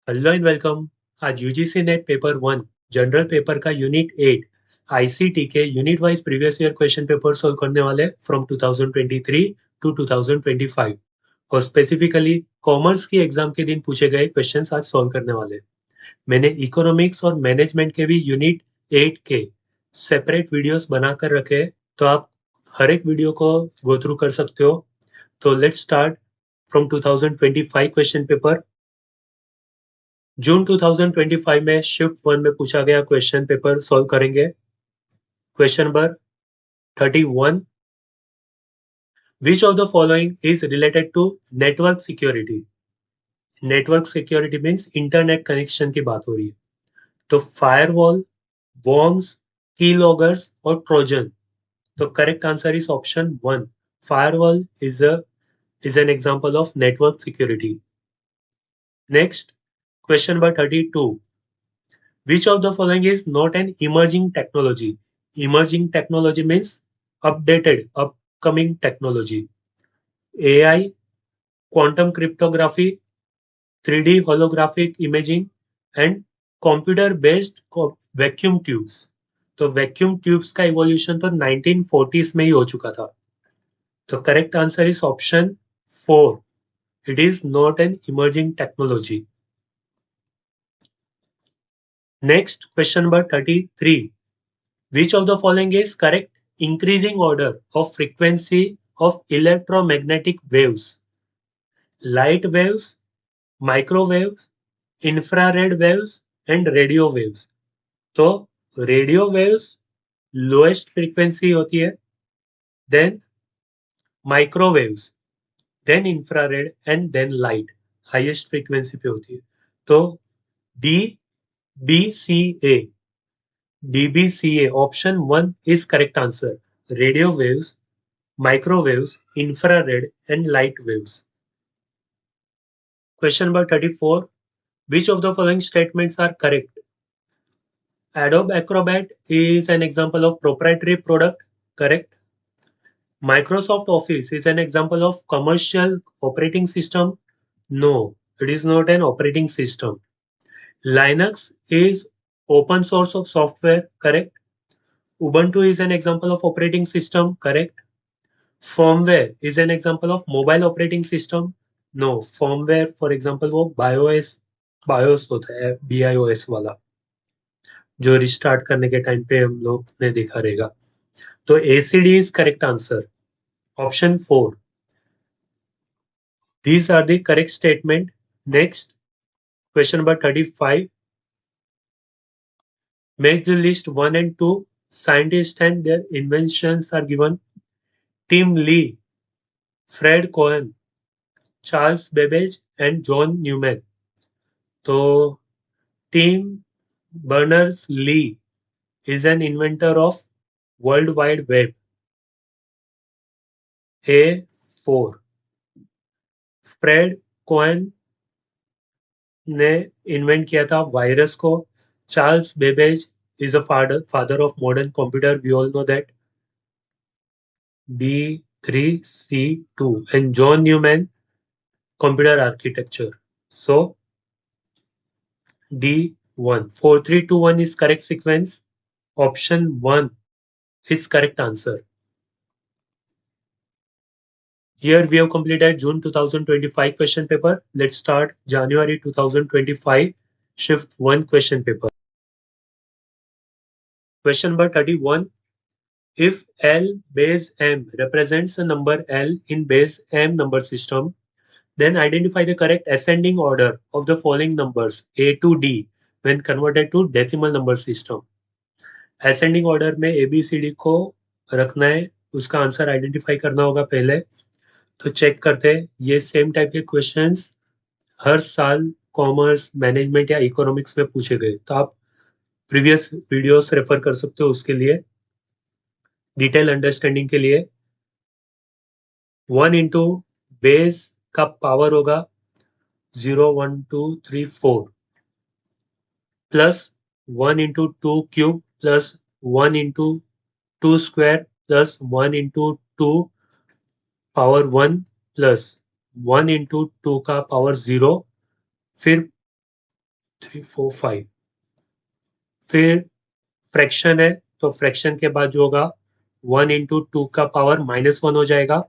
Hello and welcome. आज UGC NET paper 1 general paper का unit 8 ICT के unit wise previous year question paper solve करने वाले from 2023 to 2025 और specifically commerce की एग्जाम के दिन पूछे गए क्वेश्चंस आज सोल्व करने वाले। मैंने इकोनॉमिक्स और मैनेजमेंट के भी यूनिट 8 के सेपरेट वीडियोस बनाकर रखे हैं, तो आप हर एक वीडियो को गो थ्रू कर सकते हो। तो let's start from 2025 question paper. जून 2025 में शिफ्ट 1 में पूछा गया क्वेश्चन पेपर सॉल्व करेंगे। Question number 31, which of the following is related to network security. Network security means internet connection की बात हो रही है। तो फायरवॉल, वॉर्म्स, कीलॉगर्स और ट्रोजन। तो correct answer is option 1। Firewall is an example of network security. Next, question number 32. Which of the following is not an emerging technology? Emerging technology means updated, upcoming technology. AI, quantum cryptography, 3D holographic imaging and computer based vacuum tubes. तो vacuum tubes का evolution तो 1940s में ही हो चुका था। तो correct answer is option 4। It is not an emerging technology. Next question number 33. Which of the following is correct increasing order of frequency of electromagnetic waves? Light waves, microwaves, infrared waves and radio waves. तो radio waves lowest frequency होती है, then microwaves, then infrared and then light highest frequency पे होती है। तो D B C A DBCA option 1 is correct answer. Radio waves, microwaves, infrared and light waves. Question number 34. Which of the following statements are correct? Adobe Acrobat is an example of proprietary product. Correct. Microsoft Office is an example of commercial operating system. No, it is not an operating system. Linux is open source of software. Correct. Ubuntu is an example of operating system. Correct. Firmware is an example of mobile operating system. No, firmware for example वो BIOS होता है, BIOS वाला जो restart करने के time पे हम लोग ने देखा रहेगा। तो ACD is correct answer. Option 4. These are the correct statement. Next, question number 35. Make the list 1 and 2. Scientists and their inventions are given. Tim Lee, Fred Cohen, Charles Babbage and John Newman. तो Tim Berners-Lee is an inventor of World Wide Web. A4. Fred Cohen ने invent किया था virus को. Charles Babbage is a father of modern computer. We all know that. B3C2 and John Newman, computer architecture. So D1. 4321 is correct sequence. Option 1 is correct answer. Here we have completed June 2025 question paper. Let's start January 2025 shift 1 question paper. Question number 31. If L base M represents the number L in base M number system, then identify the correct ascending order of the following numbers A to D when converted to decimal number system. Ascending order में ABCD को रखना है, उसका answer identify करना होगा पहले। तो check करते हैं, ये सेम टाइप के क्वेश्चंस हर साल कॉमर्स, मैनेजमेंट या इकोनॉमिक्स में पूछे गए, तो आप प्रीवियस वीडियोस रेफर कर सकते हो उसके लिए डिटेल अंडरस्टैंडिंग के लिए। 1 इंटू बेस का पावर होगा 0 1 2 3 4 plus 1 into 2 cube plus 1 into 2 square plus 1 into 2 power 1 plus 1 into 2 का पावर 0, फिर 3 4 5। फिर फ्रैक्शन है तो फ्रैक्शन के बाद जो होगा 1 इंटू 2 का पावर -1 हो जाएगा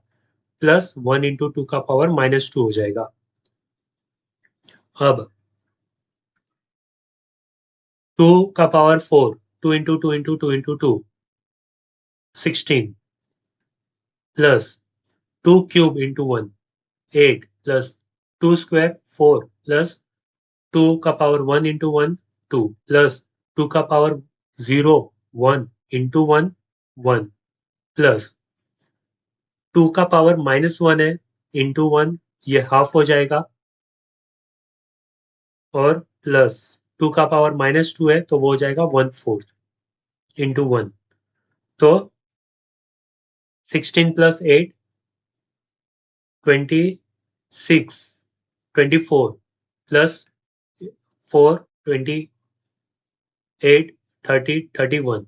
प्लस 1 इंटू 2 का पावर -2 हो जाएगा। अब 2 का power 4, 2 into 2 into 2 into 2 16 plus 2 cube into 1 8 plus 2 square 4 plus 2 का पावर 1 इंटू 1 2 प्लस 2 का पावर 0 1 इंटू 1 1 प्लस 2 का पावर -1 है इंटू 1 ये हाफ हो जाएगा और प्लस 2 का पावर -2 है तो वो हो जाएगा 1/4 इंटू 1। तो 16 प्लस 8 26 24 प्लस 4 28 30 31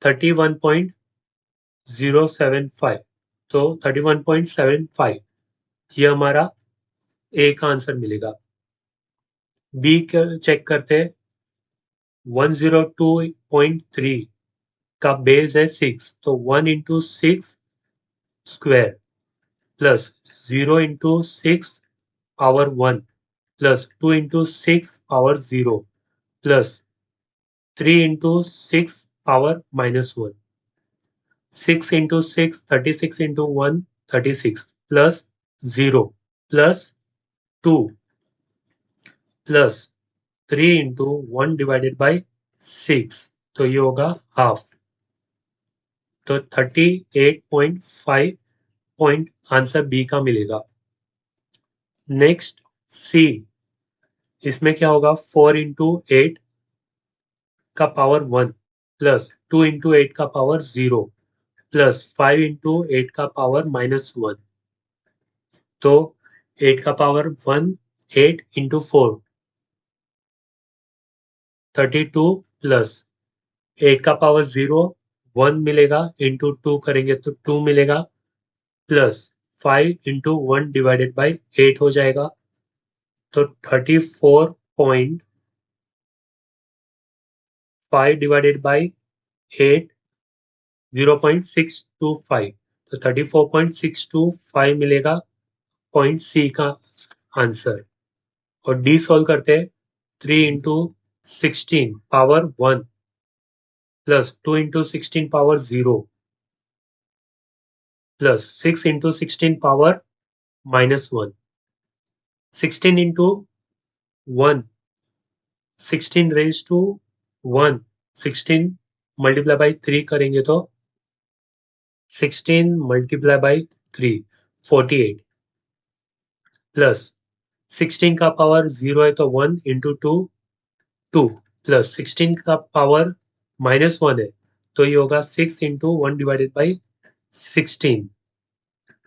31.075। तो 31.75 ये हमारा ए का आंसर मिलेगा। बी चेक करते हैं। 102.3 का बेस है 6 तो 1 into 6 square plus 0 into 6 power 1 plus 2 into 6 power 0 plus 3 into 6 power -1 6 into 6 36 into 1 36 plus 0 plus 2 plus 3 into 1 divided by 6 तो ये होगा हाफ। तो 38.5 पॉइंट आंसर बी का मिलेगा। नेक्स्ट सी, इसमें क्या होगा 4 इंटू 8 का पावर 1 प्लस 2 इंटू 8 का पावर 0 प्लस 5 इंटू 8 का पावर -1। तो 8 का पावर 1 8 इंटू 4 32 प्लस 8 का पावर 0 1 मिलेगा इंटू 2 करेंगे तो 2 मिलेगा प्लस 5 इंटू 1 डिवाइडेड बाई 8 हो जाएगा। तो 34.5 डिवाइडेड बाई 8 0.625 तो 34.625 मिलेगा पॉइंट सी का आंसर। और डी सॉल्व करते हैं। 3 into 16 power 1 plus 2 into 16 power 0 plus 6 into 16 power -1 16 into 1 16 raise to 1 16 multiply by 3 करेंगे तो 16 मल्टीप्लाई बाई 3 48 प्लस 16 का पावर 0 है तो 1 इंटू 2 2 प्लस 16 का पावर -1 है तो ये होगा 6 इंटू 1 डिवाइडेड बाई 16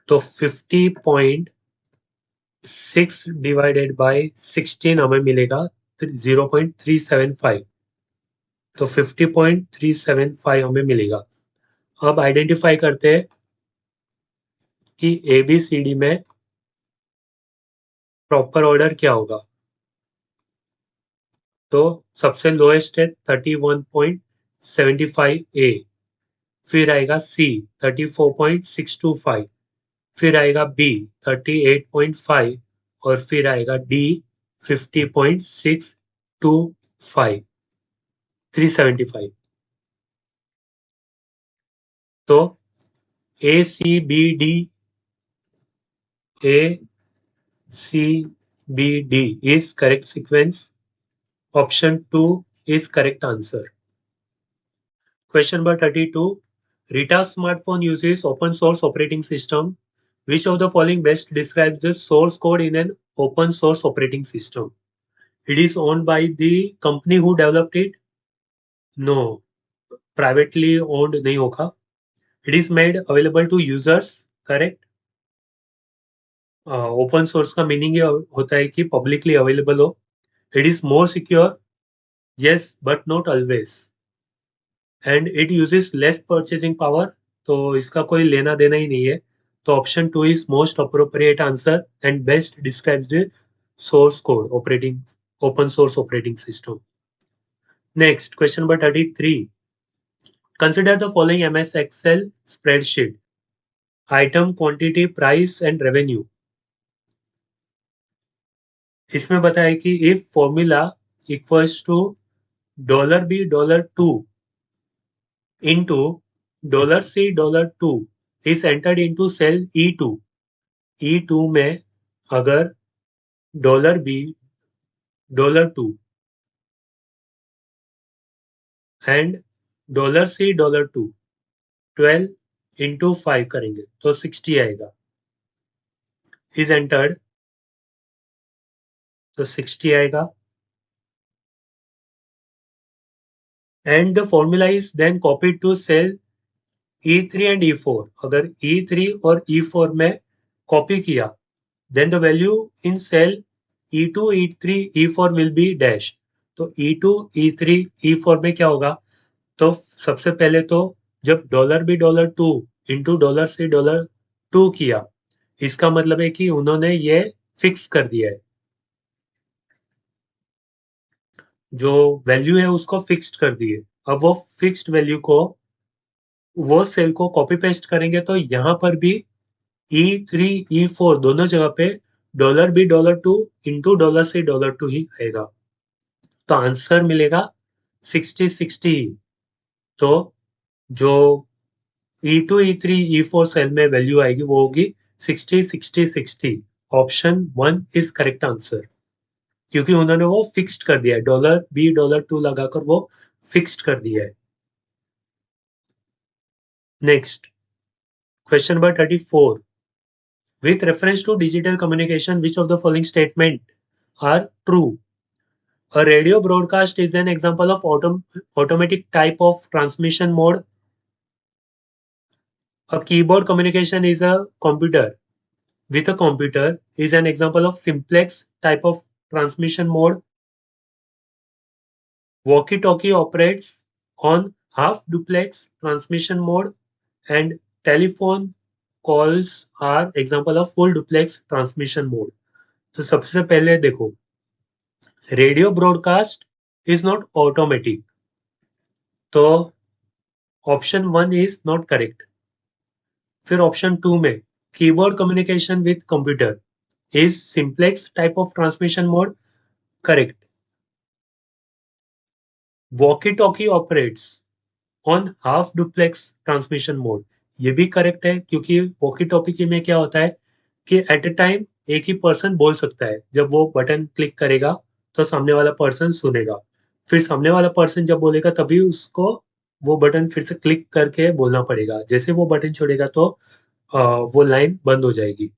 तो 50.6 डिवाइडेड बाई 16 हमें मिलेगा 0.375 तो 50.375 हमें मिलेगा। अब आइडेंटिफाई करते हैं कि ABCD में प्रॉपर ऑर्डर क्या होगा। तो सबसे लोएस्ट है 31.75A, फिर आएगा C 34.625, फिर आएगा B 38.5 और फिर आएगा D 50.625 375। तो ACBD is correct sequence. Option 2 is correct answer. Question number 32. Rita's smartphone uses open source operating system. Which of the following best describes the source code in an open source operating system? It is owned by the company who developed it? No. Privately owned नहीं होगा. It is made available to users. Correct. Open source का meaning ये होता है कि publicly available हो। It is more secure, yes but not always, and it uses less purchasing power, तो इसका कोई लेना देना ही नहीं है। तो option 2 is most appropriate answer and best describes the source code open source operating system. Next, question number 33. Consider the following MS Excel spreadsheet. Item, quantity, price and revenue. इसमें बताया कि if formula equals to $B $2 into $C $2 is entered into cell E2. E2 में अगर $B $2 and $C $2 12 into 5 करेंगे तो 60 आएगा. is entered तो 60 आएगा. And the formula is then copied to cell E3 and E4. अगर E3 और E4 में कॉपी किया then the value in cell E2, E3, E4 will be dash. तो E2, E3, E4 में क्या होगा? तो सबसे पहले तो जब $B $2 into $C $2 किया, इसका मतलब है कि उन्होंने ये फिक्स कर दिया है. जो वैल्यू है उसको फिक्स्ड कर दिए. अब वो फिक्स्ड वैल्यू को वो सेल को कॉपी पेस्ट करेंगे तो यहाँ पर भी E3, E4 दोनों जगह पे $B $2 into $C $2 ही आएगा. तो आंसर मिलेगा 60 60. तो जो E2, E3, E4 सेल में वैल्यू आएगी वो होगी 60 60 60. ऑप्शन 1 इज करेक्ट आंसर, क्योंकि उन्होंने वो फिक्स्ड कर दिया है. $B $2 लगाकर वो फिक्स्ड कर दिया है. Next, question number 34. With reference to digital communication, which of the following statement are true? A radio broadcast is an example of automatic type of transmission mode. A keyboard communication is a computer with a computer is an example of simplex type of transmission mode. Walkie-talkie operates on half duplex transmission mode, and telephone calls are example of full duplex transmission mode. तो सबसे पहले देखो, radio broadcast is not automatic, तो option 1 is not correct. फिर option 2 में keyboard communication with computer is simplex type of transmission mode, correct. Walkie talkie operates on half duplex transmission mode, ये भी correct है, क्योंकि वॉकी टॉकी में क्या होता है कि एट ए टाइम एक ही पर्सन बोल सकता है. जब वो बटन क्लिक करेगा तो सामने वाला पर्सन सुनेगा, फिर सामने वाला पर्सन जब बोलेगा तभी उसको वो बटन फिर से क्लिक करके बोलना पड़ेगा. जैसे वो बटन छोड़ेगा तो वो लाइन बंद हो जाएगी.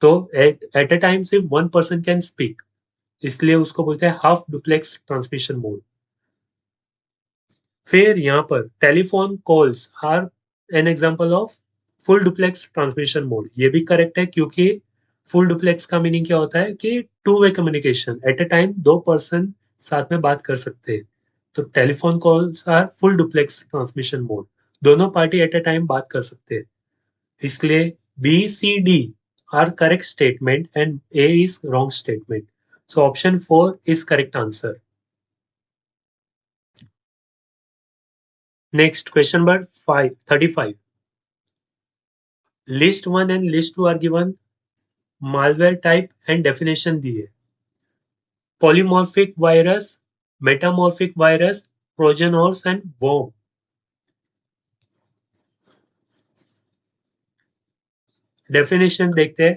तो एट ए टाइम सिर्फ वन पर्सन कैन स्पीक, इसलिए उसको बोलते हैं हाफ डुप्लेक्स ट्रांसमिशन मोड. फिर यहाँ पर telephone calls are an example of full duplex transmission mode, ये भी करेक्ट है, क्योंकि फुल डुप्लेक्स का मीनिंग क्या होता है कि two way communication, at a time दो पर्सन साथ में बात कर सकते हैं. तो telephone calls are full duplex transmission mode, दोनों पार्टी एट ए टाइम बात कर सकते हैं. इसलिए B C D are correct statement and A is wrong statement. So option 4 is correct answer. Next, question number 35. List 1 and list 2 are given. Malware type and definition दी है. Polymorphic virus, metamorphic virus, Trojan horse and worm. Definition देखते हैं.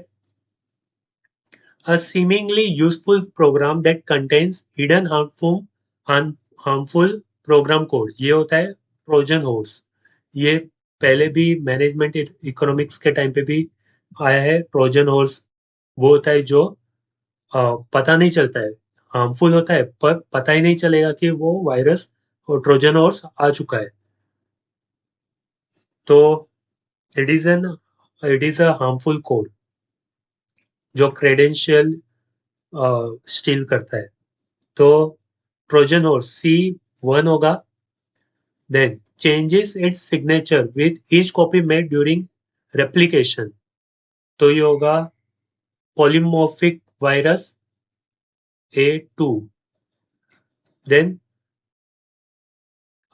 A seemingly useful program that contains hidden harmful program code. ये होता है Trojan horse. ये पहले भी management economics के टाइम पे भी आया है. ट्रोजन हॉर्स वो होता है जो पता नहीं चलता है, हार्मफुल होता है पर पता ही नहीं चलेगा कि वो वायरस और ट्रोजन हॉर्स आ चुका है. तो it is a harmful code जो क्रेडेंशियल स्टील करता है. तो ट्रोजन हॉर्स C1 होगा. Then changes its signature with each copy made during replication, तो ये होगा polymorphic virus. A2. Then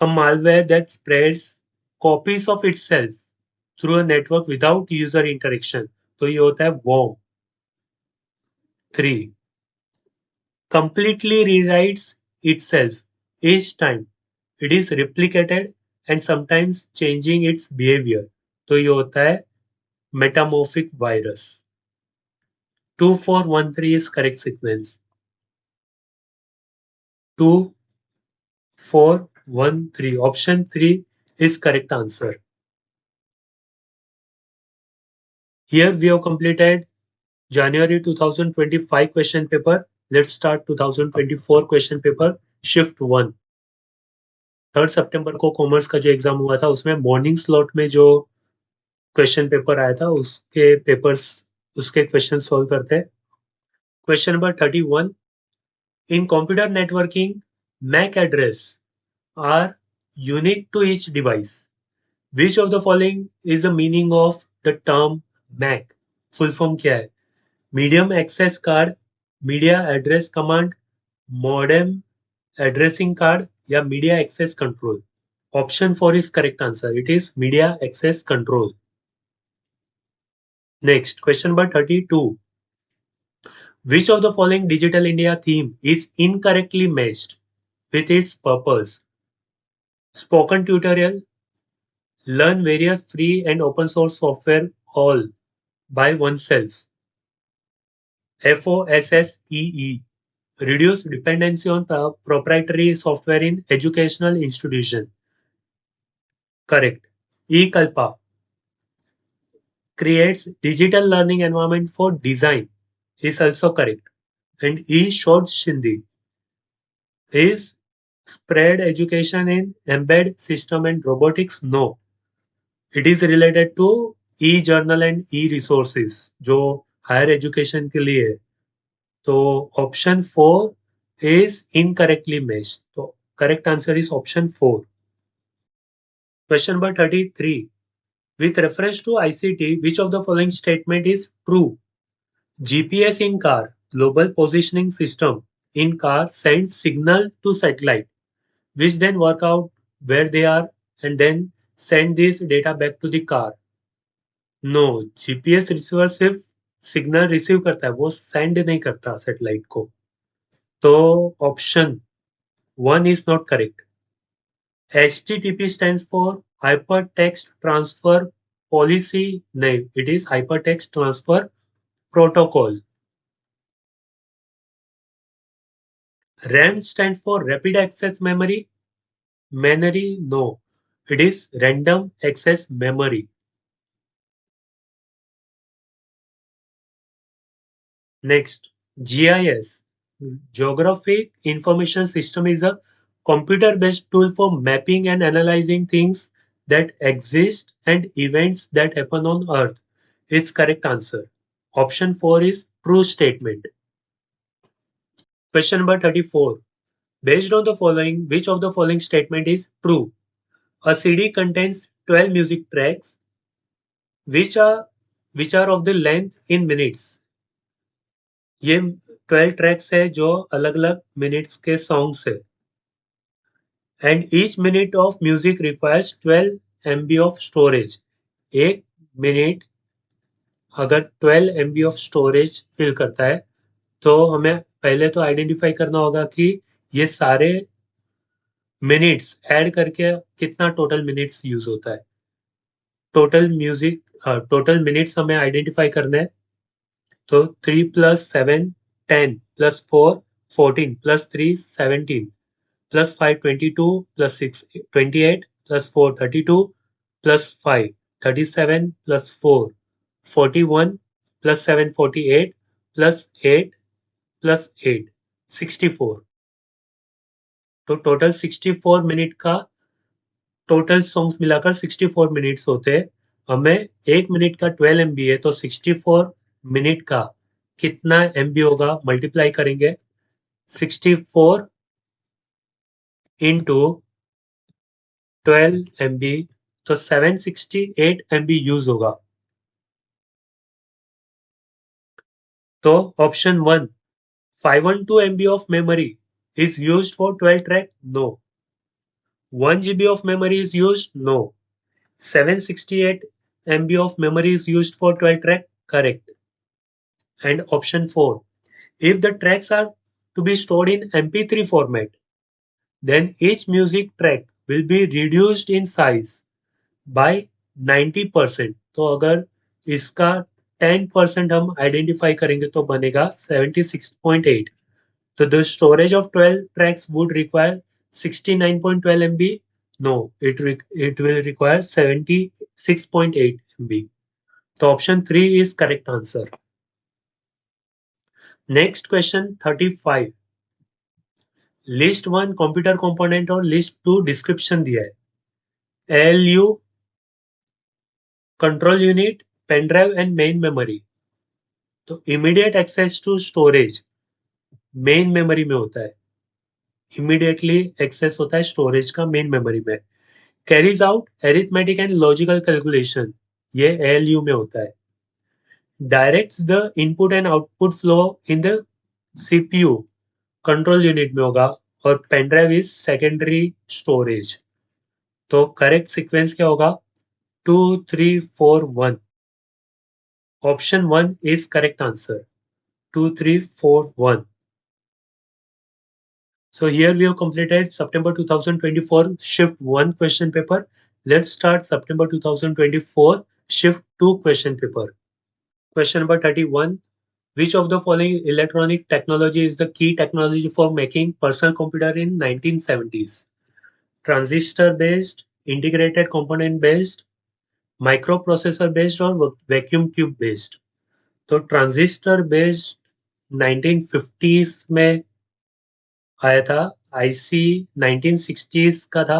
a malware that spreads copies of itself through a network without user interaction. तो ये होता है worm. 3. Completely rewrites itself each time it is replicated and sometimes changing its behavior. तो ये होता है metamorphic virus. 2413 is correct sequence. 2413. Option 3 is correct answer. Here we have completed January 2025 question paper. Let's start 2024 question paper. Shift 1. 3 सितंबर को commerce का जो exam हुआ था उसमें मॉर्निंग स्लॉट में जो क्वेश्चन पेपर आया था उसके क्वेश्चन सॉल्व करते हैं. Question number 31. In computer networking, MAC address are unique to each device. Which of the following is the meaning of the term MAC? Full form क्या है? Medium access card, media address command, modem addressing card या media access control? Option 4 is correct answer. It is media access control. Next, question number 32. Which of the following Digital India theme is incorrectly matched with its purpose? Spoken tutorial, learn various free and open source software all by oneself. FOSSEE, reduce dependency on proprietary software in educational institution. Correct. E-Kalpa, creates digital learning environment for design, is also correct. And E-Shod Shindi is spread education in embed system and robotics. No, it is related to e-journal and e-resources जो higher education के लिए है. तो option 4 is incorrectly matched. तो correct answer is option 4. Question number 33. With reference to ICT, which of the following statement is true? GPS in car, global positioning system in car sends signal to satellite, which then work out where they are and then send this data back to the car. No, GPS receiver सिर्फ signal receive करता है, वो send नहीं करता satellite को. तो option 1 is not correct. HTTP stands for Hypertext Transfer Policy. नहीं, it is Hypertext Transfer Protocol. RAM stands for Rapid Access Memory. Memory, no, it is Random Access Memory. Next, GIS, Geographic Information System, is a computer-based tool for mapping and analyzing things that exist and events that happen on Earth. Its correct answer. Option 4 is true statement. Question number 34. Based on the following, which of the following statement is true? A CD contains 12 music tracks, which are of the length in minutes. ये 12 tracks है जो अलग अलग minutes के songs है. And each minute of music requires 12 MB of storage. एक minute अगर 12 MB of storage fill करता है तो हमें पहले तो आइडेंटिफाई करना होगा कि ये सारे मिनट्स ऐड करके कितना टोटल मिनट्स यूज होता है. टोटल मिनट्स हमें आइडेंटिफाई करना है. तो 3 + 7 10 + 4 14 + 3 17 + 5 22 + 6 28 + 4 32 + 5 37 + 4 41 + 7 48 + 8 + 8 64. तो टोटल 64 मिनट का टोटल सॉन्ग्स मिलाकर 64 मिनट्स होते हैं. हमें एक मिनट का 12 MB है तो 64 मिनट का कितना MB होगा मल्टीप्लाई करेंगे. 64 इंटू 12 MB तो 768 MB यूज होगा. तो option 1 512 MB of memory is used for 12 track? No. 1 GB of memory is used? No. 768 MB of memory is used for 12 track? Correct. And option 4. If the tracks are to be stored in MP3 format, then each music track will be reduced in size by 90%. तो अगर इसका 10% हम identify करेंगे तो बनेगा 76.8. So the storage of 12 tracks would require 69.12 MB. No, it will require 76.8 MB. So option 3 is correct answer. Next question 35. List 1 computer component और list 2 description दिया है. ALU, control unit, pen drive and main memory. तो immediate access to storage main memory में होता है. Immediately access होता है storage का मेन मेमोरी में. Carries out arithmetic and logical calculation ये ALU में होता है. Directs the input and output flow in the CPU control unit में होगा और pen drive is secondary storage. तो करेक्ट सीक्वेंस क्या होगा? 2 3 4 1. Option 1 is correct answer. 2 3 4 1. So here we have completed September 2024 shift 1 question paper. Let's start September 2024 shift 2 question paper. Question number 31. Which of the following electronic technology is the key technology for making personal computer in 1970s? Transistor based, integrated component based, microprocessor based और vacuum tube based. तो transistor based 1950s में आया था. IC 1960s का था.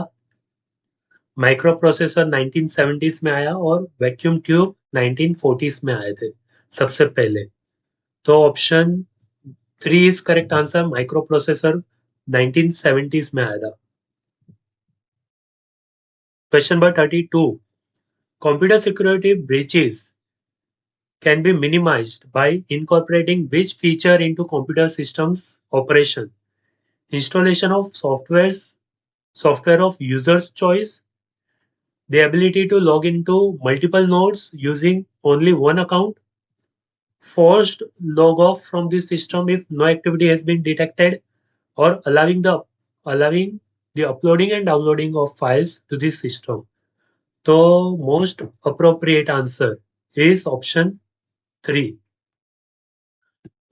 Micro processor 1970s में आया और वैक्यूम ट्यूब 1940s में आए थे सबसे पहले. तो option 3 is correct answer. Micro processor 1970s में आया था. Question number 32. Computer security breaches can be minimized by incorporating which feature into computer systems operation? Installation of software of user's choice, the ability to log into multiple nodes using only one account, forced log off from the system if no activity has been detected, or allowing the uploading and downloading of files to the system. So most appropriate answer is option 3.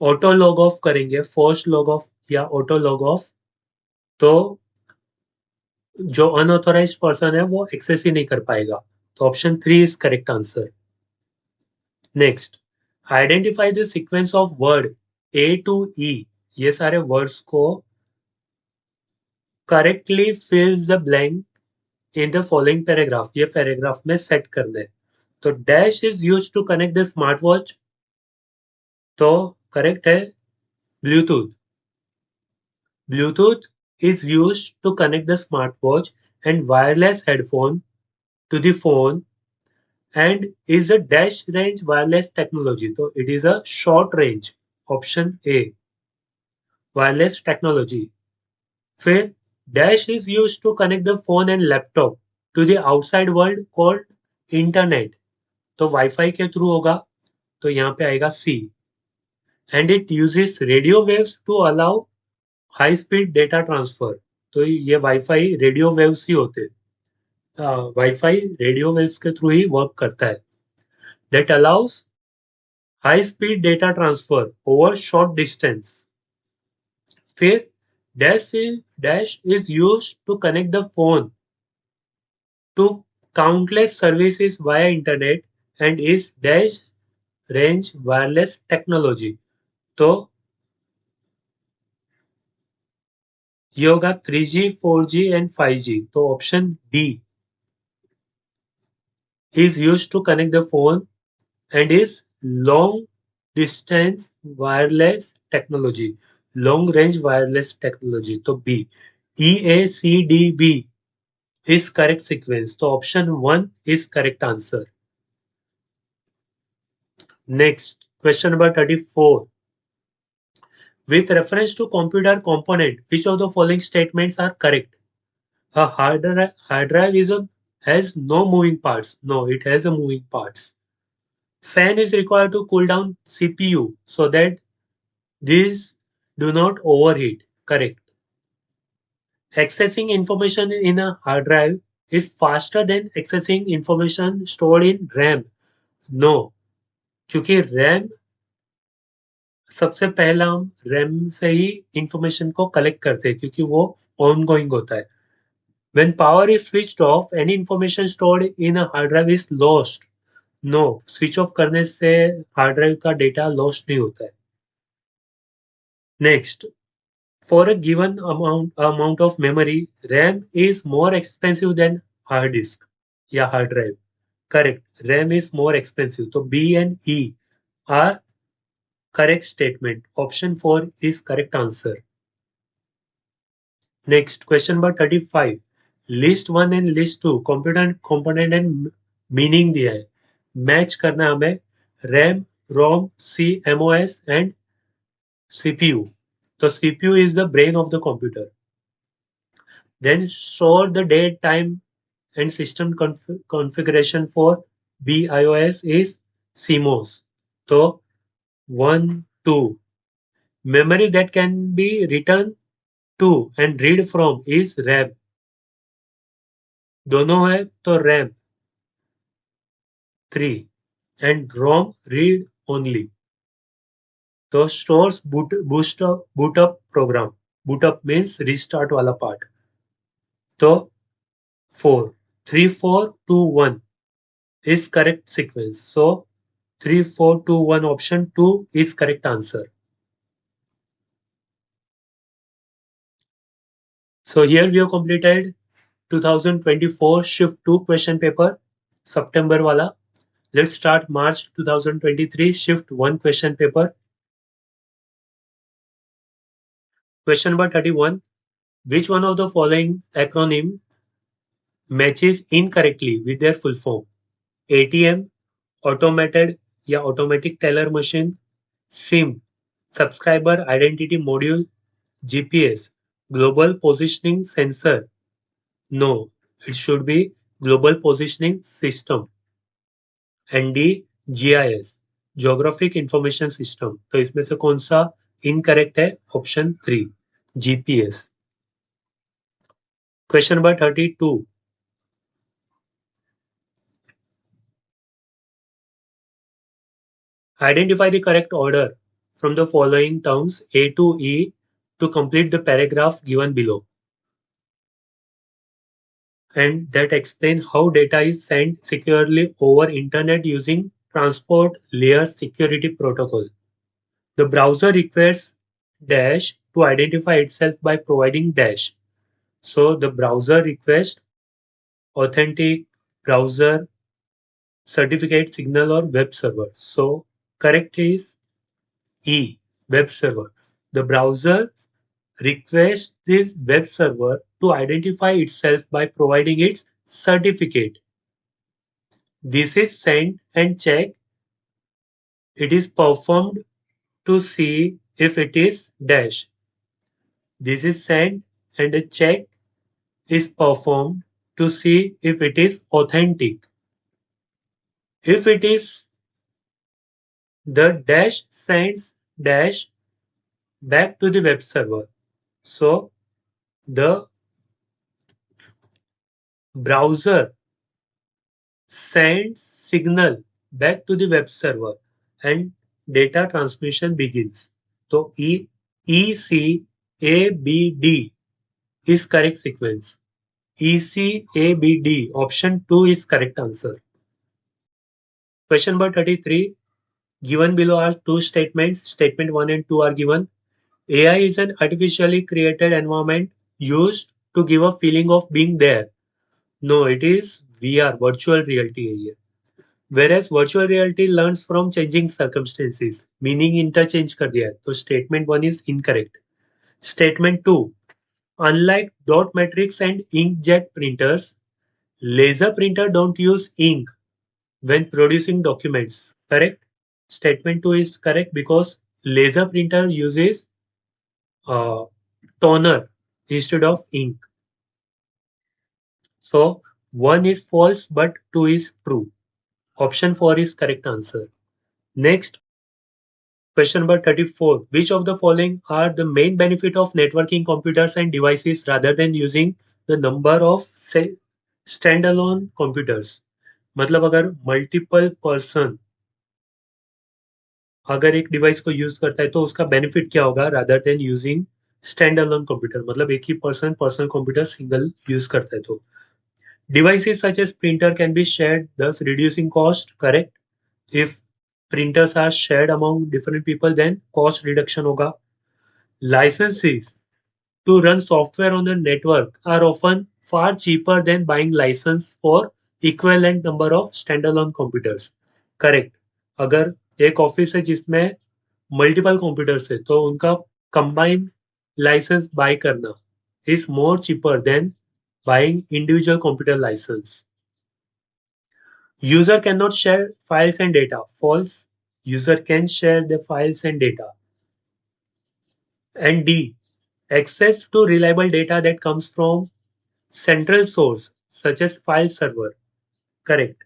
Auto log of करेंगे, force log of या auto log of, तो जो unauthorised person है वो access ही नहीं कर पाएगा. तो option 3 is correct answer. Next, identify the sequence of word A to E. ये सारे वर्ड्स को correctly fills the blank in the following paragraph. ये पैराग्राफ में सेट करना है. तो dash is used to connect the smart watch. तो correct है Bluetooth. Bluetooth is used to connect the smartwatch and wireless headphone to the phone and is a dash range wireless technology. So it is a short range. Option A. Wireless technology. फिर dash is used to connect the phone and laptop to the outside world called internet. तो Wi-Fi के through होगा. तो यहाँ पे आएगा C. And it uses radio waves to allow high speed data transfer. तो ये वाईफाई रेडियो वेव्स ही होते हैं. वाईफाई रेडियो वेव्स के थ्रू ही वर्क करता है. That allows high speed data transfer over short distance. फिर dash is used to connect the phone to countless services via internet and is dash range wireless technology. तो ये होगा 3G 4G and 5G. तो option D is used to connect the phone and is long distance wireless technology. Long range wireless technology. तो B. EACDB is correct sequence. तो option 1 is correct answer. Next, question number 34. With reference to computer component, which of the following statements are correct? A hard drive has no moving parts. No, it has a moving parts. Fan is required to cool down CPU so that these do not overheat. Correct. Accessing information in a hard drive is faster than accessing information stored in RAM. No, क्योंकि RAM सबसे पहला हम RAM से ही information को collect करते हैं क्योंकि वो ऑन गोइंग होता है. When power is switched off, any information stored in a hard drive is lost. No, switch off करने से हार्ड ड्राइव का डेटा लॉस्ट नहीं होता है. Next, for a given amount of memory, RAM is more expensive than hard disk या hard drive. Correct. RAM is more expensive. So B and E are correct statement. Option 4 is correct answer. Next, question number 35. List 1 and list 2 component and meaning दिया है. Match करना हमें RAM, ROM, CMOS and CPU. So CPU is the brain of the computer. Then store the date, time and system configuration for BIOS is CMOS. So 1, 2. Memory that can be written to and read from is RAM. दोनों है तो RAM 3 and ROM read only. तो stores boot up program. Boot up means restart वाला part. तो 4. 3, 4, 2, 1 is correct sequence. So 3, 4, 2, 1 option 2 is correct answer. So here we have completed 2024 shift 2 question paper, September wala. Let's start March 2023 shift 1 question paper. Question number 31. Which one of the following acronym matches incorrectly with their full form? ATM, automated या automatic teller machine, SIM, subscriber identity module, GPS, global positioning sensor. No, it should be global positioning system. And D GIS, Geographic Information System. तो इसमें से कौन सा incorrect है? Option 3 GPS. Question number 32. Identify the correct order from the following terms A to E to complete the paragraph given below, and that explain how data is sent securely over internet using transport layer security protocol. The browser requires dash to identify itself by providing dash. So the browser request authentic browser certificate signal or web server. So correct is E, web server. The browser requests this web server to identify itself by providing its certificate. This is sent and check. It is performed to see if it is dash. This is sent and a check is performed to see if it is authentic. If it is, the dash sends dash back to the web server. So the browser sends signal back to the web server and data transmission begins. So ECABD is correct sequence. ECABD option 2 is correct answer. Question number 33. Given below are two statements. Statement 1 and 2 are given. AI is an artificially created environment used to give a feeling of being there. No, it is VR, virtual reality area. Whereas virtual reality learns from changing circumstances. Meaning interchange कर दिया है. तो statement 1 is incorrect. Statement 2. Unlike dot matrix and inkjet printers, laser printer don't use ink when producing documents. Correct? Statement 2 is correct because laser printer uses toner instead of ink. So 1 is false but 2 is true. Option 4 is correct answer. Next, question number 34. Which of the following are the main benefit of networking computers and devices rather than using the number of standalone computers? मतलब अगर multiple person अगर एक device को use करता है तो उसका benefit क्या होगा rather than using stand alone computer, मतलब एक ही पर्सनल कंप्यूटर सिंगल यूज करता है तो devices such as printer can be shared, thus reducing cost. Correct. If printers are shared among different people, then cost reduction होगा. Licenses to run software on the network are often far cheaper than buying license for equivalent number of standalone computers. Correct. अगर एक office है जिसमें multiple computers है तो उनका combine licence bye करना is more cheaper than buying individual computer license. User cannot share files and data. False. User can share the files and data. And D. Access to reliable data that comes from central source such as file server. Correct.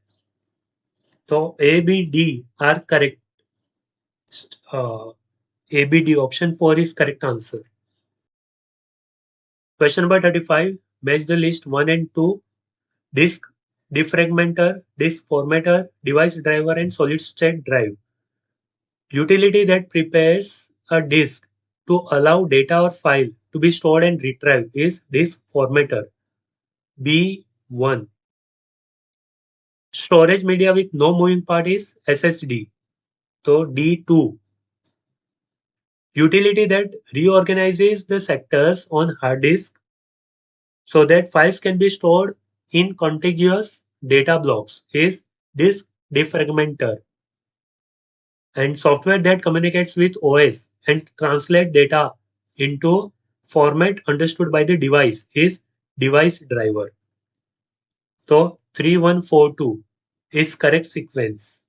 So A, B, D are correct. A, B, D option 4 is correct answer. Question number 35. Match the list 1 and 2. Disk defragmenter, disk formatter, device driver and solid state drive. Utility that prepares a disk to allow data or file to be stored and retrieved is disk formatter. B1. Storage media with no moving part is SSD. So D2. Utility that reorganizes the sectors on hard disk so that files can be stored in contiguous data blocks is disk defragmenter. And software that communicates with OS and translate data into format understood by the device is device driver. So 3142 is correct sequence.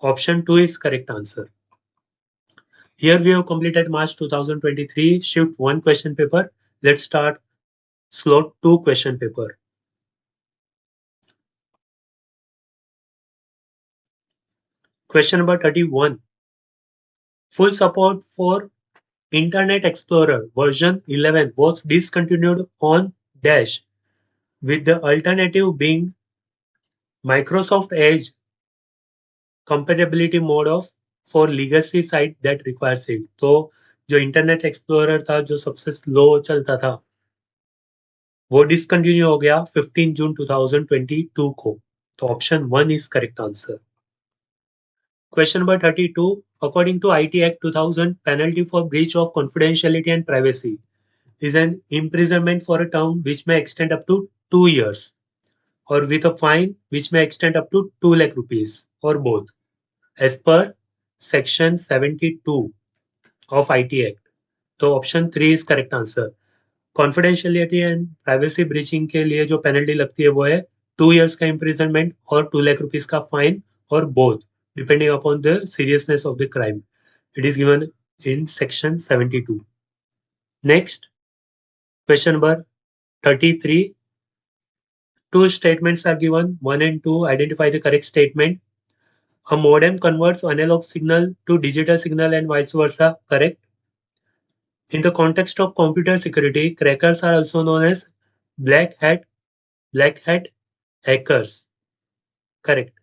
Option 2 is correct answer. Here we have completed March 2023 shift 1 question paper. Let's start slot 2 question paper. Question number 31. Full support for Internet Explorer version 11 was discontinued on Dash, with the alternative being Microsoft Edge compatibility mode of for legacy site that requires it. तो जो internet explorer था जो सबसे slow चलता था वो discontinue हो गया 15 जून 2022 को. तो option 1 is correct answer. Question number 32. According to IT Act 2000, penalty for breach of confidentiality and privacy is an imprisonment for a term which may extend up to 2 years or with a fine which may extend up to 2 lakh rupees or both as per section 72 of IT Act. तो option 3 is correct answer. Confidentiality and privacy breaching के लिए जो penalty लगती है वो है 2 years का imprisonment और 2 लाख रुपीज का फाइन और both depending upon the seriousness of the crime. It is given in section 72. Next, question number 33. Two statements are given, 1 and 2. Identify the correct statement. A modem converts analog signal to digital signal and vice versa. Correct. In the context of computer security, crackers are also known as black hat hackers. Correct.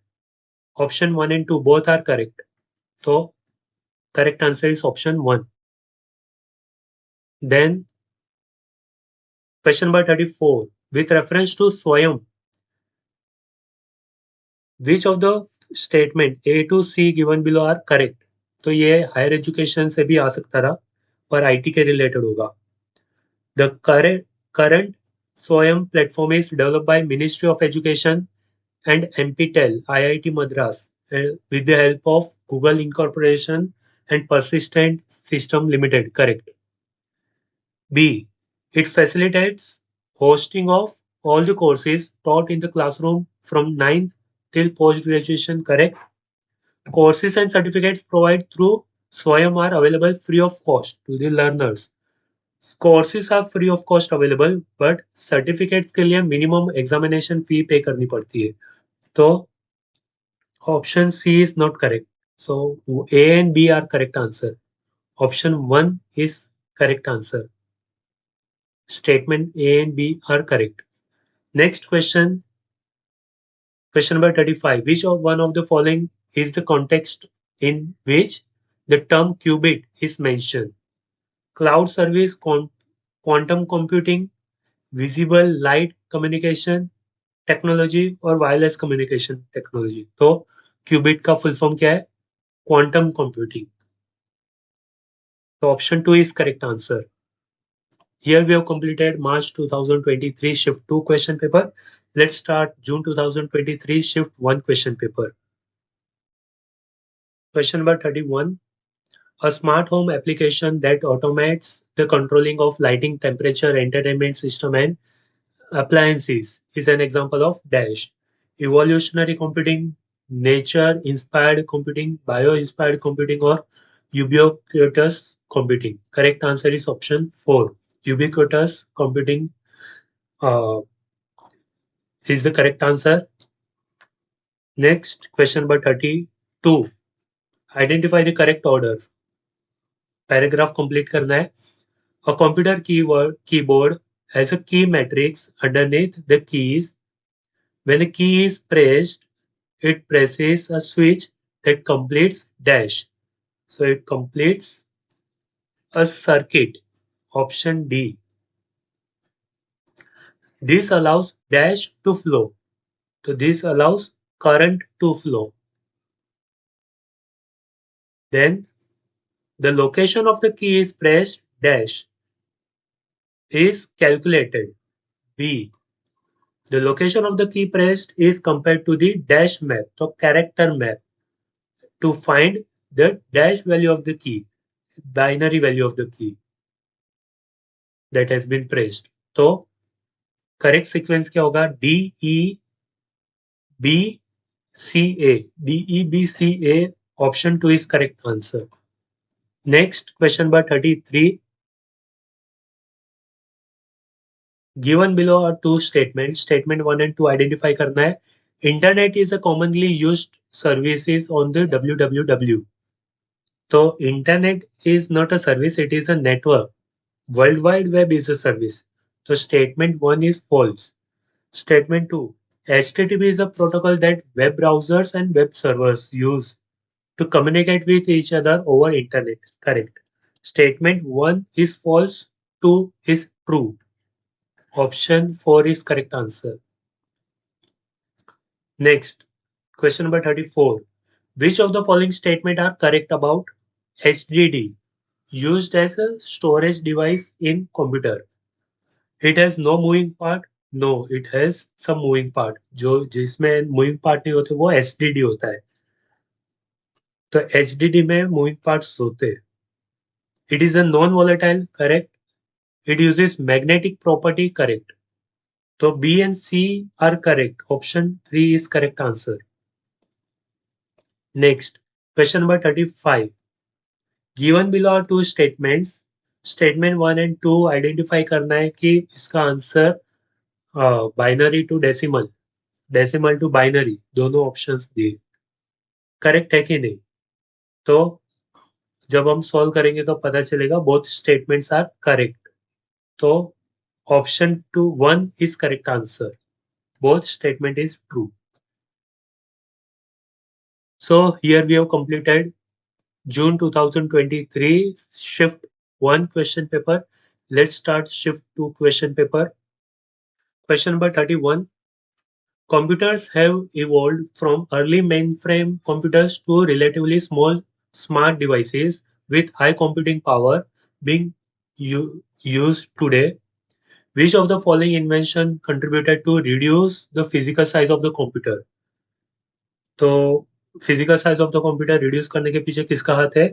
Option 1 and 2 both are correct. So correct answer is option 1. Then question number 34. With reference to Swayam, which of the statement A to C given below are correct? तो ये higher education से भी आ सकता था पर IT के related होगा. The current Swayam platform is developed by Ministry of Education and NPTEL IIT Madras with the help of Google Incorporation and Persistent System Limited. Correct. B. It facilitates hosting of all the courses taught in the classroom from 9th till post-graduation. Correct. Courses and certificates provided through Swayam are available free of cost to the learners courses are free of cost available but certificates के लिए minimum examination फी पे करनी पड़ती है. तो option C is not correct. So A and B are correct answer. Option 1 is correct answer. Statement A and B are correct. Next question, question number 35. Which of one of the following is the context in which the term qubit is mentioned? Cloud service, quantum computing, visible light communication technology और wireless communication technology. तो qubit का full form क्या है? Quantum computing. तो option 2 is correct answer. Here we have completed March 2023 Shift 2 question paper. Let's start June 2023 Shift 1 question paper. Question number 31. A smart home application that automates the controlling of lighting, temperature, entertainment system and appliances is an example of dash. Evolutionary computing, nature-inspired computing, bio-inspired computing or ubiquitous computing. Correct answer is option 4. Ubiquitous computing is the correct answer. Next, question number 32. Identify the correct order. Paragraph complete करना है. A computer keyboard has a key matrix underneath the keys. When a key is pressed, it presses a switch that completes dash. So it completes a circuit. Option D. This allows dash to flow. So this allows current to flow. Then the location of the key is pressed dash is calculated. B. The location of the key pressed is compared to the dash map, so character map, to find the dash value of the key, binary value of the key that has been pressed. तो correct sequence क्या होगा? D E B C A. D E B C A. Option 2 is correct answer. Next, question number 33. Given below are two statements. Statement 1 and 2 identify करना है. Internet is a commonly used services on the www. तो internet is not a service, it is a network. World Wide Web is a service. So statement 1 is false. Statement 2. HTTP is a protocol that web browsers and web servers use to communicate with each other over internet. Correct. Statement 1 is false, 2 is true. Option 4 is correct answer. Next, question number 34. Which of the following statement are correct about HDD used as a storage device in computer? It has no moving part. No, it has some moving part. जो जिसमें moving part नहीं होते वो HDD होता है. तो HDD में moving parts होते हैं. It is a non-volatile. Correct. It uses magnetic property. Correct. So B and C are correct. Option 3 is correct answer. Next, question number 35. Given below are two statements. Statement 1 and 2 identify करना है कि इसका answer binary to decimal, decimal to binary, दोनों options दिए. Correct है कि नहीं? तो जब हम सॉल्व करेंगे तो पता चलेगा बोथ स्टेटमेंट्स आर करेक्ट. तो option 1 is correct answer. Both statement is true. So here we have completed June 2023 Shift 1 question paper. Let's start Shift 2 question paper. Question number 31. Computers have evolved from early mainframe computers to relatively small smart devices with high computing power being used today. Which of the following invention contributed to reduce the physical size of the computer? तो physical size of the computer reduce करने के पीछे किसका हाथ है?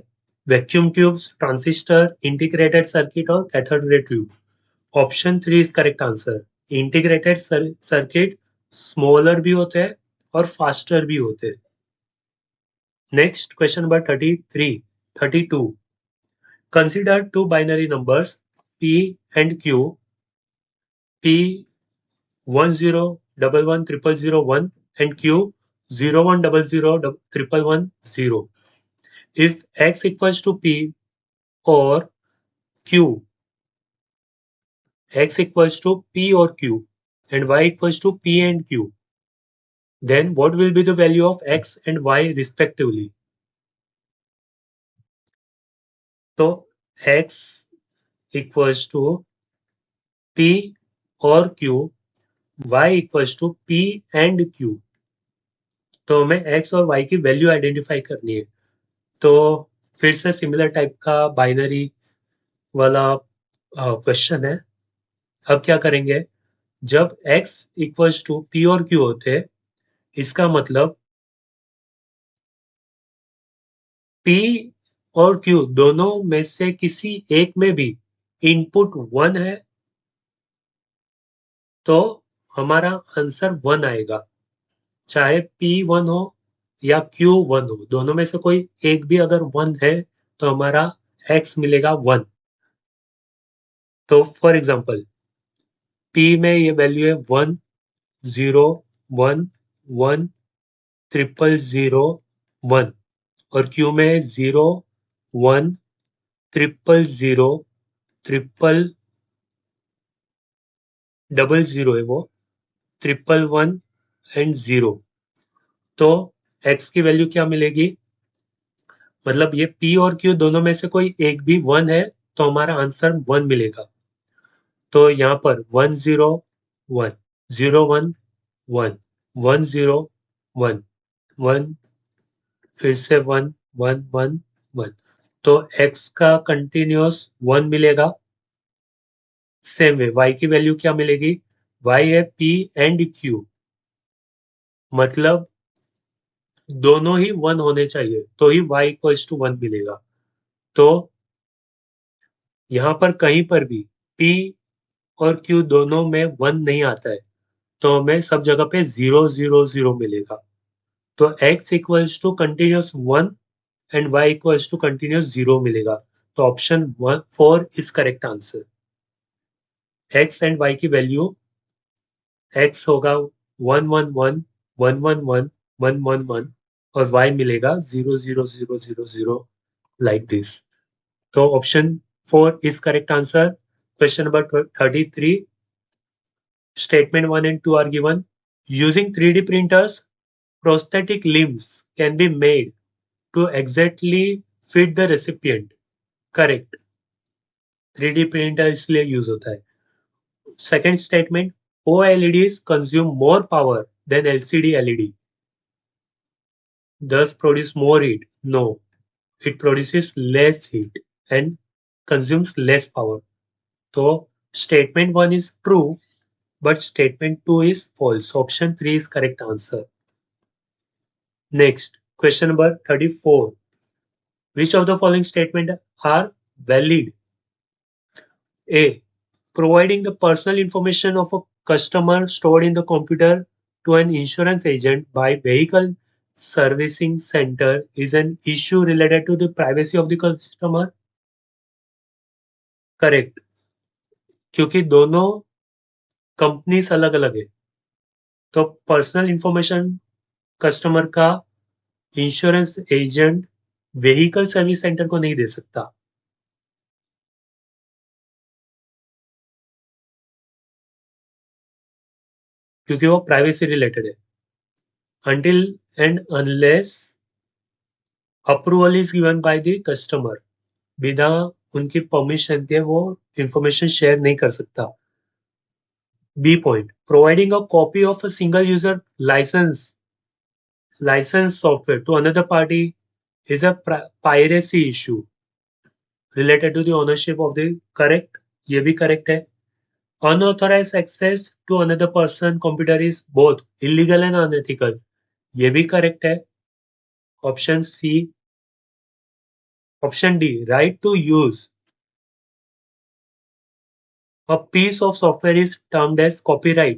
Vacuum tubes, transistor, integrated circuit और cathode ray tube. Option 3 is correct answer. Integrated circuit smaller भी होते हैं और फास्टर भी होते हैं. Next, question number 32. Consider two binary numbers P and Q, P10110001 and Q01001110. If X equals to P or Q, X equals to P or Q, and Y equals to P and Q, then what will be the value of X and Y respectively? So X equals to P और Q, Y equals to P and Q. तो हमें X और Y की value identify करनी है. तो फिर से सिमिलर टाइप का बाइनरी वाला क्वेश्चन है. अब क्या करेंगे, जब X इक्वल्स टू P और Q होते हैं, इसका मतलब P और Q दोनों में से किसी एक में भी इनपुट 1 है, तो हमारा आंसर 1 आएगा. चाहे P1 हो या Q1 हो, दोनों में से कोई एक भी अगर 1 है तो हमारा X मिलेगा 1. तो फॉर एग्जांपल P में ये वैल्यू है 1 0 1 1 0 1 और Q में 0 1 0 0 0 है, वो 1 एंड 0. तो X की वैल्यू क्या मिलेगी, मतलब ये P और Q दोनों में से कोई एक भी 1 है तो हमारा आंसर 1 मिलेगा. तो यहाँ पर 1 0 1 0 1 1 1 0 1 1 फिर से 1 1 1 1. तो x का कंटिन्यूअस 1 मिलेगा. सेम वे y की वैल्यू क्या मिलेगी, y है p एंड q, मतलब दोनों ही 1 होने चाहिए तो ही y इक्वल्स टू 1 मिलेगा. तो यहाँ पर कहीं पर भी p और q दोनों में 1 नहीं आता है, तो हमें सब जगह पे 0 0 0 मिलेगा. तो x equals to continuous 1 and y equals to continuous 0 मिलेगा. तो option 4 is correct answer. x and y की वैल्यू, x होगा 1 1 1 1 1 1 1 1 1 और y मिलेगा 0 0 0 0 0 लाइक दिस. तो option 4 is correct answer. Question number 33. Statement 1 and 2 are given. Using 3D printers, prosthetic limbs can be made to exactly fit the recipient. Correct. 3D printer इसलिए use होता है. Second statement, OLEDs consume more power than LCD LED. Thus produce more heat. No, it produces less heat and consumes less power. So statement 1 is true, but statement 2 is false. Option 3 is correct answer. Next, question number 34. Which of the following statements are valid? A. Providing the personal information of a customer stored in the computer to an insurance agent by vehicle servicing center is an issue related to the privacy of the customer. Correct. क्योंकि दोनों companies अलग अलग है, तो personal information customer का insurance agent vehicle service centre को नहीं दे सकता, क्योंकि वो प्राइवेसी रिलेटेड है. until and unless approval is given by the customer, बिना उनकी परमिशन के वो इंफॉर्मेशन शेयर नहीं कर सकता. B point, providing a copy of a single user license software to another party is a piracy issue related to the ownership of the. Correct, ये भी correct है. Unauthorized access to another person computer is both illegal and unethical. ये भी correct है. Option C. Option D, right to use a piece of software is termed as copyright.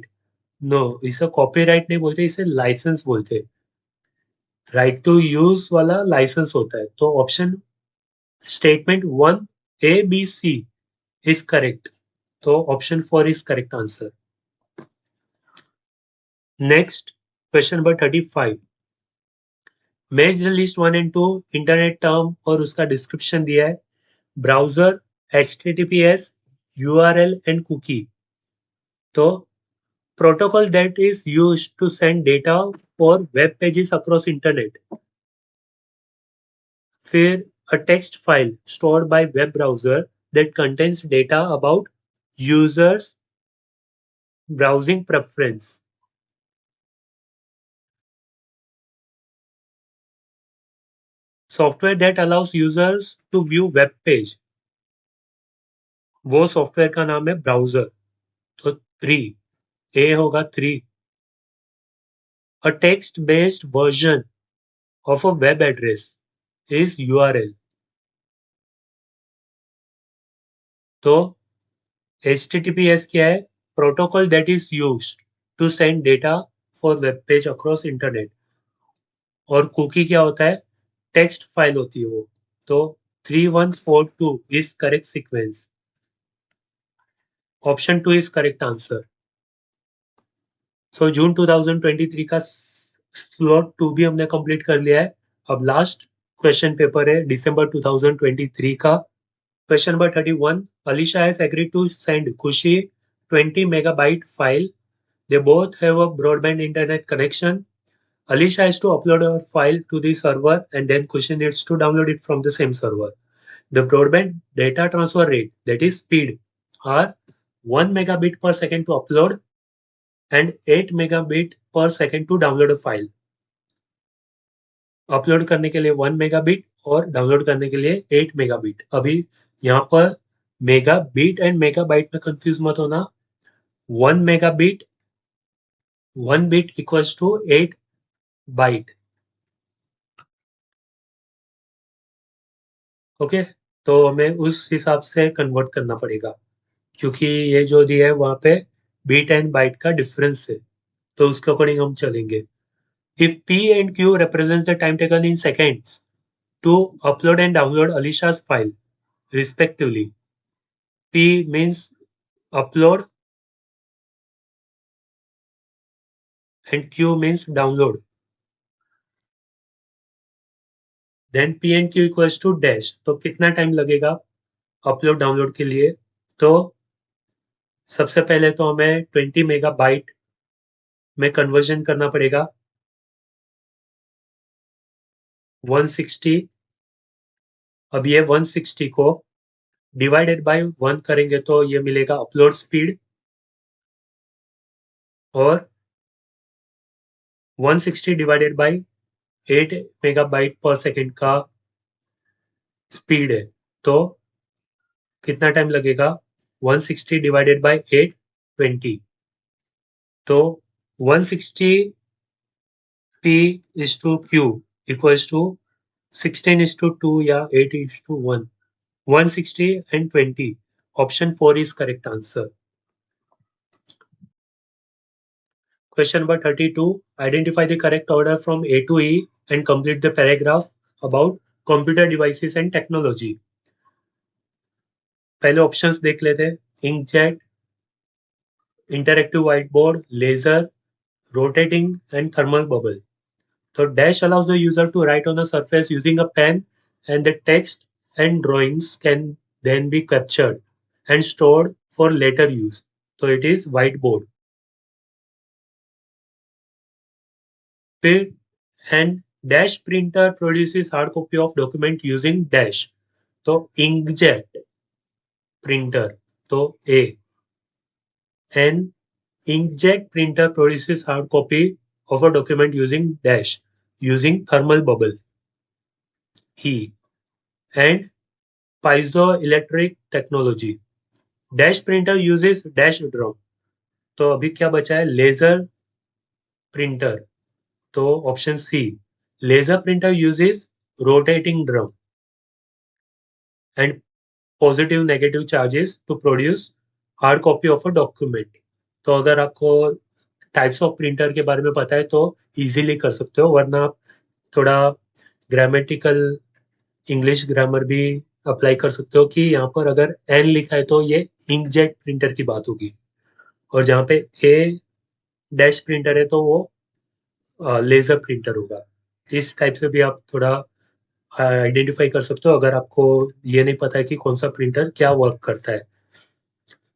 No, इसे copyright नहीं बोलते, इसे license बोलते हैं. राइट टू यूज वाला लाइसेंस होता है. तो option statement 1 A B C is correct. So option 4 is correct answer. Next, question number 35. Match the list 1 and 2 internet term और उसका डिस्क्रिप्शन दिया है. Browser, HTTPS, URL and cookie. तो protocol that is used to send data for web pages across internet. फिर a text file stored by web browser that contains data about users browsing preference. Software that allows users to view web page. वो software का नाम है browser. तो 3 ए होगा 3. A text based version of a web address is URL. तो HTTPS क्या है? Protocol that is used to send data for web page across internet. और कुकी क्या होता है? टेक्स्ट फाइल होती है वो. तो 3142 is correct sequence. Option 2 is correct answer. सो जून 2023 का स्लॉट 2 भी हमने कंप्लीट कर लिया है. अब लास्ट क्वेश्चन पेपर है दिसंबर 2023 का. Question number 31. Alicia has agreed to send Khushi 20 megabyte file. They both have a broadband internet connection. Alicia has to upload a file to the server and then Khushi needs to download it from the same server. The broadband data transfer rate, that is speed, are 1 megabit per second to upload and 8 megabit per second to download a file. Upload करने के लिए 1 megabit और download करने के लिए 8 megabit. अभी यहाँ पर मेगाबिट एंड मेगाबाइट में कंफ्यूज मत होना. 1 megabit 1 bit equals to 8 byte. Okay, तो हमें उस हिसाब से कन्वर्ट करना पड़ेगा क्योंकि ये जो दिया है वहां पे बीट एंड बाइट का डिफरेंस है. तो उसके अकॉर्डिंग हम चलेंगे. If P and Q represents the time taken in seconds to upload and download Alicia's file, respectively, P means upload and Q means download. Then P and Q equals to dash. तो कितना time लगेगा upload download के लिए? तो सबसे पहले तो हमें 20 मेगाबाइट में कन्वर्जन करना पड़ेगा. 160. अब ये 160 को डिवाइडेड बाय 1 करेंगे तो ये मिलेगा अपलोड स्पीड. और 160 डिवाइडेड बाय 8 मेगाबाइट पर सेकेंड का स्पीड है. तो कितना टाइम लगेगा? 160 डिवाइडेड बाय 8, 20. तो 160 P is to Q equals to 16 is to 2 या 8 is to 1. 160 and 20. Option 4 is correct answer. Question number 32. Identify the correct order from A to E and complete the paragraph about computer devices and technology. पहले options देख लेते हैं. Inkjet, interactive white board, laser, rotating and thermal bubble. So dash allows the user to write on a surface using a pen and the text and drawings can then be captured and stored for later use. So it is whiteboard. Print and dash printer produces hard copy of document using dash. तो inkjet printer तो A. And inkjet printer produces hard copy of a document using dash using thermal bubble. E. And piezoelectric technology. Dash printer uses dash drum. तो अभी क्या बचा है? Laser printer. तो option C. Laser printer uses rotating drum and positive negative charges to produce hard copy of a document. तो अगर आपको types of printer के बारे में पता है तो इजीली कर सकते हो, वरना आप थोड़ा ग्रामेटिकल इंग्लिश ग्रामर भी अप्लाई कर सकते हो कि यहाँ पर अगर एन लिखा है तो ये इंकजेट प्रिंटर की बात होगी, और जहाँ पे ए डैश प्रिंटर है तो वो लेजर प्रिंटर होगा। इस टाइप से भी आप थोड़ा आइडेंटिफाई कर सकते हो अगर आपको ये नहीं पता है कि कौन सा प्रिंटर क्या वर्क करता है।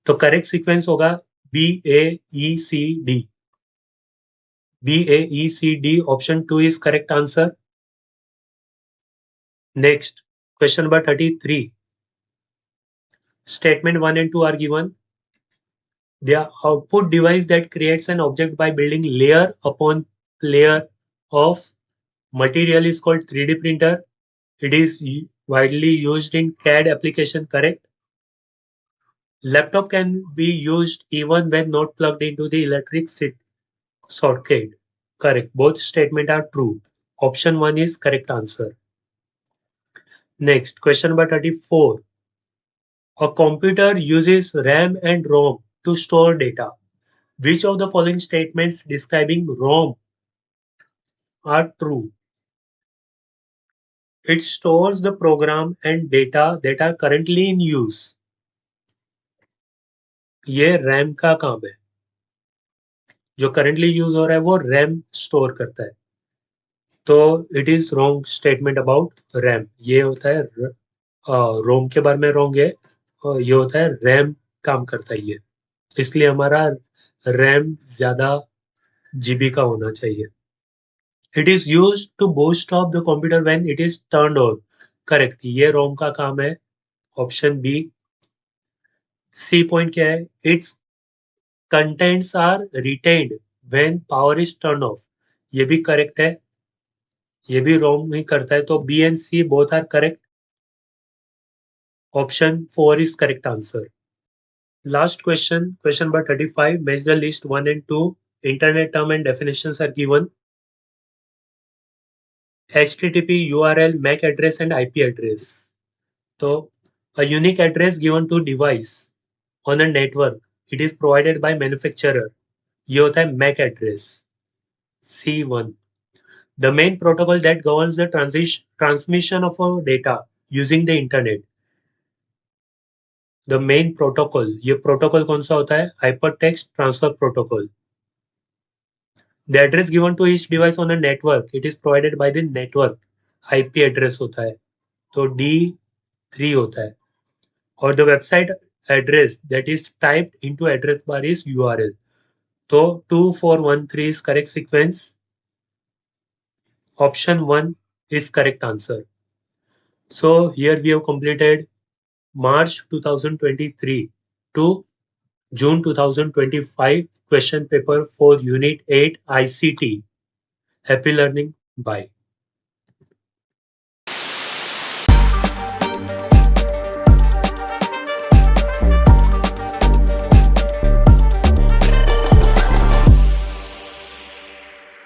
तो करेक्ट सीक्वेंस होगा BAECD। BAECD, option 2 is correct answer. Next, question number 33. Statement 1 and 2 are given. The output device that creates an object by building layer upon layer of material is called 3D printer. It is widely used in CAD application, correct? Laptop can be used even when not plugged into the electric socket. Correct. Both statements are true. Option 1 is correct answer. Next, question number 34. A computer uses RAM and ROM to store data. Which of the following statements describing ROM are true? It stores the program and data that are currently in use. ये RAM का काम है, जो currently use हो रहा है वो RAM store करता है। तो it is wrong statement about RAM। ये होता है रोम के बारे में रॉन्ग है, और ये होता है रैम काम करता है ये, इसलिए हमारा रैम ज्यादा जीबी का होना चाहिए। It is use to boost up the computer when it is turned on. Correct, ये रोम का काम है, ऑप्शन बी। सी पॉइंट क्या है? Its contents are retained when power is turn off. ये भी करेक्ट है, ये भी रोम ही करता है, तो B and C both are correct. Option 4 is correct answer. Last question, question number 35. Match the list 1 and 2. Internet term and definitions are given. HTTP, URL, MAC address and IP address. So, a unique address given to device on a network. It is provided by manufacturer. ये होता है MAC address. C1. The main protocol that governs the transmission of data using the internet. The main protocol, ये protocol कौन सा होता है? Hypertext Transfer Protocol. The address given to each device on a network, it is provided by the network. IP address होता है, तो D3 होता है। और the website address that is typed into address bar is URL. तो 2413 is correct sequence. Option 1 is correct answer. So here we have completed March 2023 to June 2025 question paper for Unit 8 ICT. Happy learning. Bye.